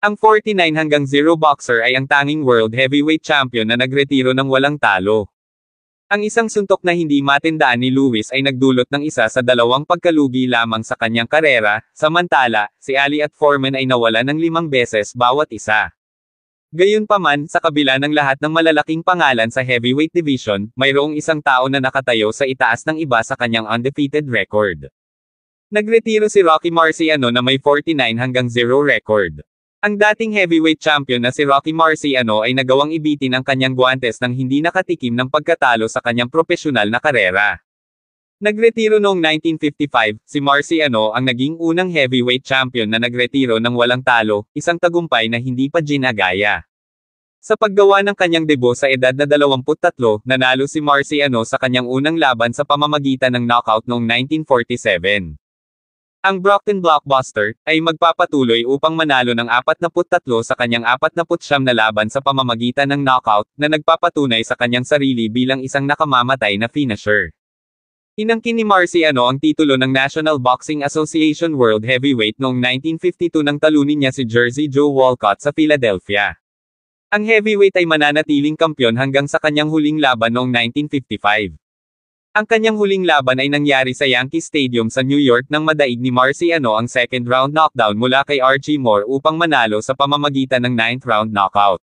Ang 49-0 boxer ay ang tanging world heavyweight champion na nagretiro ng walang talo. Ang isang suntok na hindi matindaan ni Lewis ay nagdulot ng isa sa dalawang pagkalugi lamang sa kanyang karera, samantala, si Ali at Foreman ay nawala ng 5 beses bawat isa. Gayunpaman, sa kabila ng lahat ng malalaking pangalan sa heavyweight division, mayroong isang tao na nakatayo sa itaas ng iba sa kanyang undefeated record. Nagretiro si Rocky Marciano na may 49-0 record. Ang dating heavyweight champion na si Rocky Marciano ay nagawang ibitin ang kanyang guwantes nang hindi nakatikim ng pagkatalo sa kanyang propesyonal na karera. Nagretiro noong 1955, si Marciano ang naging unang heavyweight champion na nagretiro ng walang talo, isang tagumpay na hindi pa ginagaya. Sa paggawa ng kanyang debut sa edad na 23, nanalo si Marciano sa kanyang unang laban sa pamamagitan ng knockout noong 1947. Ang Brockton Blockbuster ay magpapatuloy upang manalo ng 43 sa kanyang 49 na laban sa pamamagitan ng knockout, na nagpapatunay sa kanyang sarili bilang isang nakamamatay na finisher. Inangkin ni Marciano ang titulo ng National Boxing Association World Heavyweight noong 1952 nang talunin niya si Jersey Joe Walcott sa Philadelphia. Ang heavyweight ay mananatiling kampyon hanggang sa kanyang huling laban noong 1955. Ang kanyang huling laban ay nangyari sa Yankee Stadium sa New York nang madaig ni Marciano ang second round knockdown mula kay Archie Moore upang manalo sa pamamagitan ng 9th round knockout.